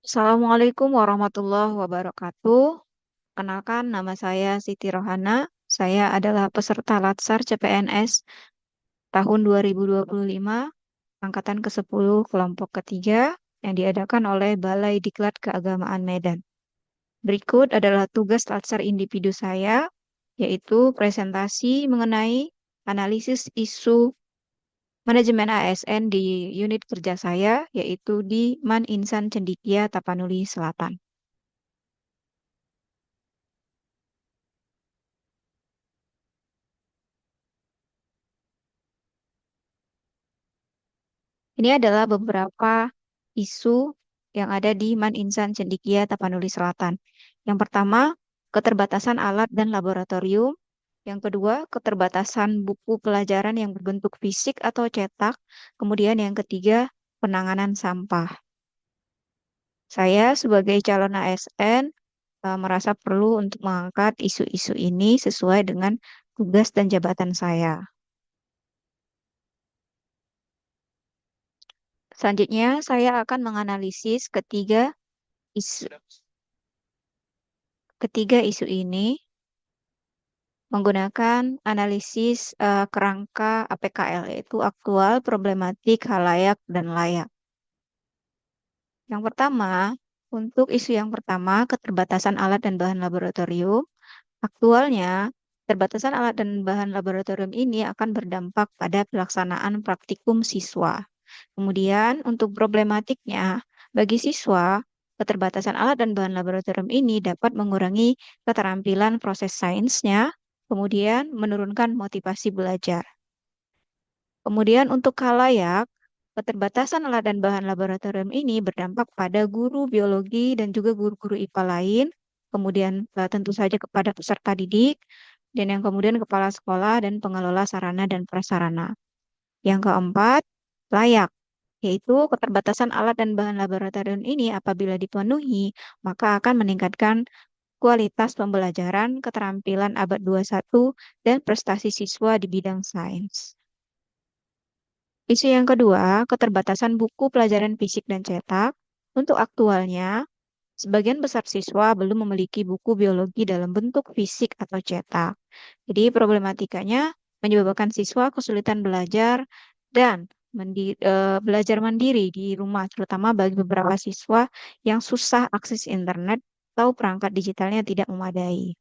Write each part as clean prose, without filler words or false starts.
Assalamualaikum warahmatullahi wabarakatuh. Kenalkan, nama saya Siti Rohana. Saya adalah peserta Latsar CPNS tahun 2025, angkatan ke-10 kelompok ketiga yang diadakan oleh Balai Diklat Keagamaan Medan. Berikut adalah tugas Latsar individu saya, yaitu presentasi mengenai analisis isu manajemen ASN di unit kerja saya, yaitu di Man Insan Cendikia, Tapanuli Selatan. Ini adalah beberapa isu yang ada di Man Insan Cendikia, Tapanuli Selatan. Yang pertama, keterbatasan alat dan laboratorium. Yang kedua, keterbatasan buku pelajaran yang berbentuk fisik atau cetak. Kemudian yang ketiga, penanganan sampah. Saya sebagai calon ASN merasa perlu untuk mengangkat isu-isu ini sesuai dengan tugas dan jabatan saya. Selanjutnya, saya akan menganalisis isu, ketiga isu ini menggunakan analisis kerangka APKL, yaitu aktual, problematik, halayak, dan layak. Yang pertama, untuk isu yang pertama, keterbatasan alat dan bahan laboratorium, aktualnya keterbatasan alat dan bahan laboratorium ini akan berdampak pada pelaksanaan praktikum siswa. Kemudian untuk problematiknya, bagi siswa, keterbatasan alat dan bahan laboratorium ini dapat mengurangi keterampilan proses sainsnya, kemudian menurunkan motivasi belajar. Kemudian untuk khalayak, keterbatasan alat dan bahan laboratorium ini berdampak pada guru biologi dan juga guru-guru IPA lain, kemudian tentu saja kepada peserta didik, dan yang kemudian kepala sekolah dan pengelola sarana dan prasarana. Yang keempat, layak, yaitu keterbatasan alat dan bahan laboratorium ini apabila dipenuhi, maka akan meningkatkan kualitas pembelajaran, keterampilan abad 21, dan prestasi siswa di bidang sains. Isu yang kedua, keterbatasan buku pelajaran fisik dan cetak. Untuk aktualnya, sebagian besar siswa belum memiliki buku biologi dalam bentuk fisik atau cetak. Jadi problematikanya menyebabkan siswa kesulitan belajar dan belajar mandiri di rumah, terutama bagi beberapa siswa yang susah akses internet atau perangkat digitalnya tidak memadai.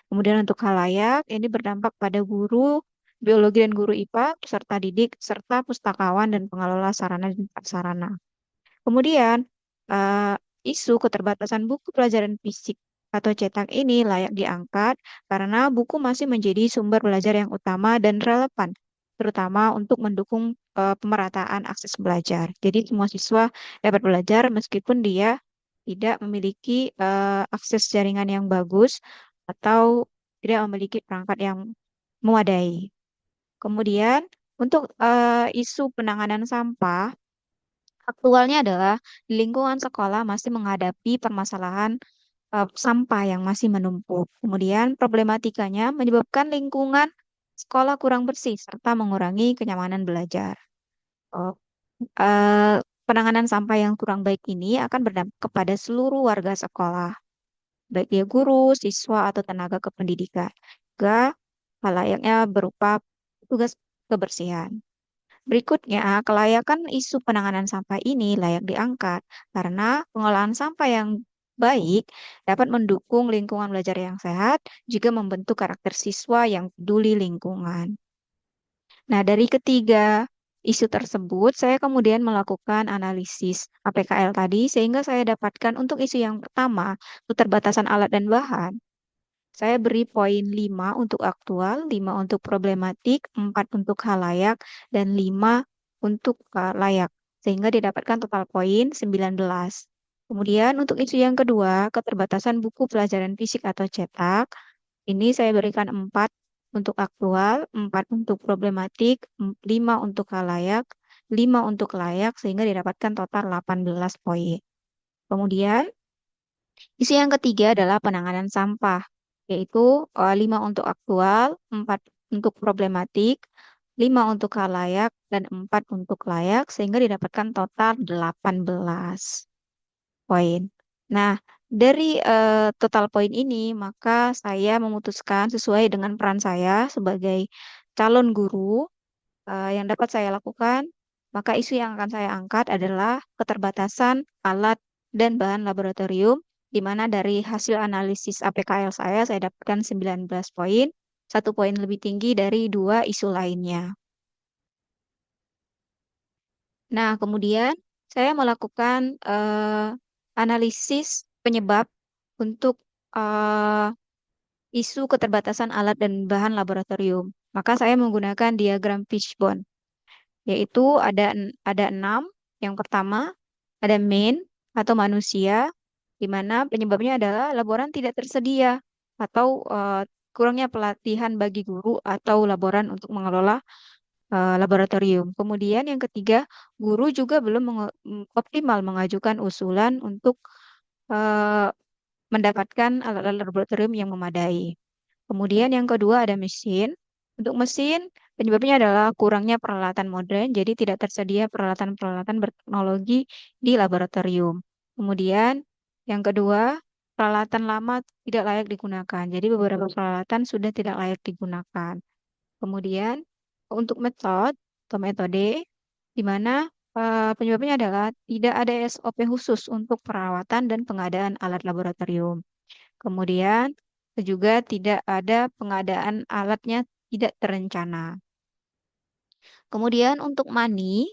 Kemudian untuk khalayak, ini berdampak pada guru biologi dan guru IPA, peserta didik, serta pustakawan dan pengelola sarana dan prasarana. Kemudian, eh, isu keterbatasan buku pelajaran fisik atau cetak ini layak diangkat karena buku masih menjadi sumber belajar yang utama dan relevan, terutama untuk mendukung pemerataan akses belajar. Jadi semua siswa dapat belajar meskipun dia tidak memiliki akses jaringan yang bagus atau tidak memiliki perangkat yang memadai. Kemudian, untuk isu penanganan sampah, aktualnya adalah di lingkungan sekolah masih menghadapi permasalahan sampah yang masih menumpuk. Kemudian problematikanya menyebabkan lingkungan sekolah kurang bersih serta mengurangi kenyamanan belajar. Oh, penanganan sampah yang kurang baik ini akan berdampak kepada seluruh warga sekolah, baik dia guru, siswa, atau tenaga kependidikan. Juga hal layaknya berupa tugas kebersihan. Berikutnya, kelayakan isu penanganan sampah ini layak diangkat karena pengolahan sampah yang baik dapat mendukung lingkungan belajar yang sehat, juga membentuk karakter siswa yang peduli lingkungan. Nah, dari ketiga isu tersebut, saya kemudian melakukan analisis APKL tadi, sehingga saya dapatkan untuk isu yang pertama, keterbatasan alat dan bahan. Saya beri poin 5 untuk aktual, 5 untuk problematik, 4 untuk halayak, dan 5 untuk layak. Sehingga didapatkan total poin 19. Kemudian untuk isu yang kedua, keterbatasan buku pelajaran fisik atau cetak. Ini saya berikan 4 untuk aktual, 4 untuk problematik, 5 untuk halayak, 5 untuk layak, sehingga didapatkan total 18 poin. Kemudian isu yang ketiga adalah penanganan sampah, yaitu 5 untuk aktual, 4 untuk problematik, 5 untuk halayak, dan 4 untuk layak, sehingga didapatkan total 18. poin. Nah, dari total poin ini, maka saya memutuskan sesuai dengan peran saya sebagai calon guru yang dapat saya lakukan, maka isu yang akan saya angkat adalah keterbatasan alat dan bahan laboratorium, di mana dari hasil analisis APKL saya dapatkan 19 poin, satu poin lebih tinggi dari dua isu lainnya. Nah, kemudian saya melakukan analisis penyebab untuk eh, isu keterbatasan alat dan bahan laboratorium. Maka saya menggunakan diagram fishbone, yaitu ada enam. Yang pertama, ada main atau manusia, di mana penyebabnya adalah laboran tidak tersedia atau kurangnya pelatihan bagi guru atau laboran untuk mengelola laboratorium. Kemudian yang ketiga, guru juga belum optimal mengajukan usulan untuk eh, mendapatkan alat-alat laboratorium yang memadai. Kemudian yang kedua ada mesin. Untuk mesin, penyebabnya adalah kurangnya peralatan modern, jadi tidak tersedia peralatan-peralatan berteknologi di laboratorium. Kemudian yang kedua, peralatan lama tidak layak digunakan. Jadi beberapa peralatan sudah tidak layak digunakan. Kemudian untuk metode, di mana penyebabnya adalah tidak ada SOP khusus untuk perawatan dan pengadaan alat laboratorium. Kemudian juga tidak ada pengadaan alatnya tidak terencana. Kemudian untuk money,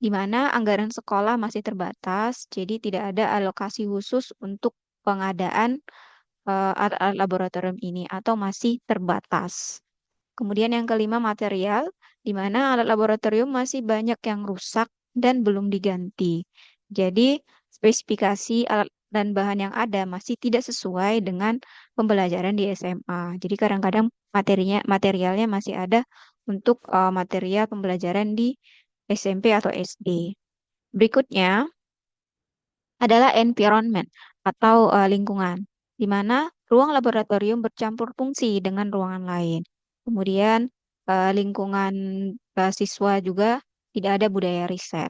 di mana anggaran sekolah masih terbatas, jadi tidak ada alokasi khusus untuk pengadaan alat-alat laboratorium ini atau masih terbatas. Kemudian yang kelima material, di mana alat laboratorium masih banyak yang rusak dan belum diganti. Jadi spesifikasi alat dan bahan yang ada masih tidak sesuai dengan pembelajaran di SMA. Jadi kadang-kadang materialnya masih ada untuk material pembelajaran di SMP atau SD. Berikutnya adalah environment atau lingkungan, di mana ruang laboratorium bercampur fungsi dengan ruangan lain. Kemudian lingkungan siswa juga tidak ada budaya riset.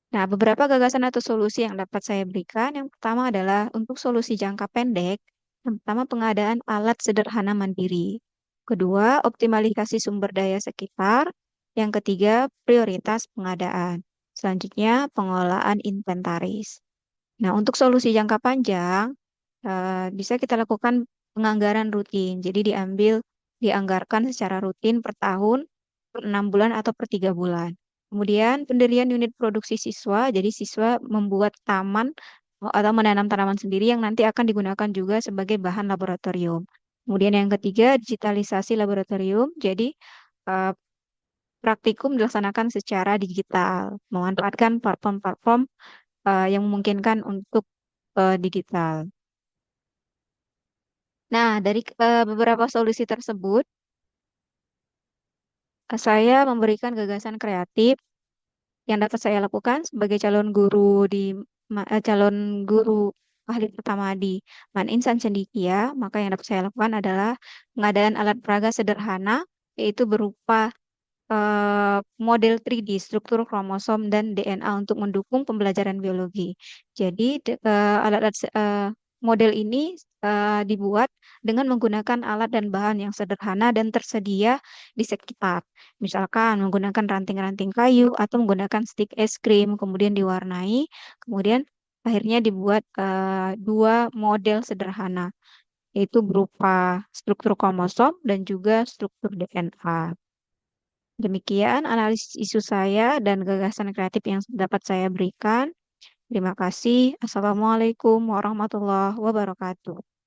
Nah, beberapa gagasan atau solusi yang dapat saya berikan, yang pertama adalah untuk solusi jangka pendek, yang pertama pengadaan alat sederhana mandiri. Kedua, optimalisasi sumber daya sekitar. Yang ketiga, prioritas pengadaan. Selanjutnya, pengelolaan inventaris. Nah, untuk solusi jangka panjang, bisa kita lakukan penganggaran rutin. Jadi dianggarkan secara rutin per tahun, per 6 bulan atau per 3 bulan. Kemudian pendirian unit produksi siswa. Jadi siswa membuat taman atau menanam tanaman sendiri yang nanti akan digunakan juga sebagai bahan laboratorium. Kemudian yang ketiga, digitalisasi laboratorium. Jadi eh, praktikum dilaksanakan secara digital, memanfaatkan platform-platform yang memungkinkan untuk digital. Nah, dari beberapa solusi tersebut, saya memberikan gagasan kreatif yang dapat saya lakukan sebagai calon guru ahli pertama di Maninsan Cendikia. Maka yang dapat saya lakukan adalah pengadaan alat peraga sederhana, yaitu berupa model 3D, struktur kromosom dan DNA untuk mendukung pembelajaran biologi. Jadi, alat-alat model ini dibuat dengan menggunakan alat dan bahan yang sederhana dan tersedia di sekitar. Misalkan menggunakan ranting-ranting kayu atau menggunakan stik es krim, kemudian diwarnai, kemudian akhirnya dibuat dua model sederhana, yaitu berupa struktur kromosom dan juga struktur DNA. Demikian analisis isu saya dan gagasan kreatif yang dapat saya berikan. Terima kasih. Assalamualaikum warahmatullahi wabarakatuh.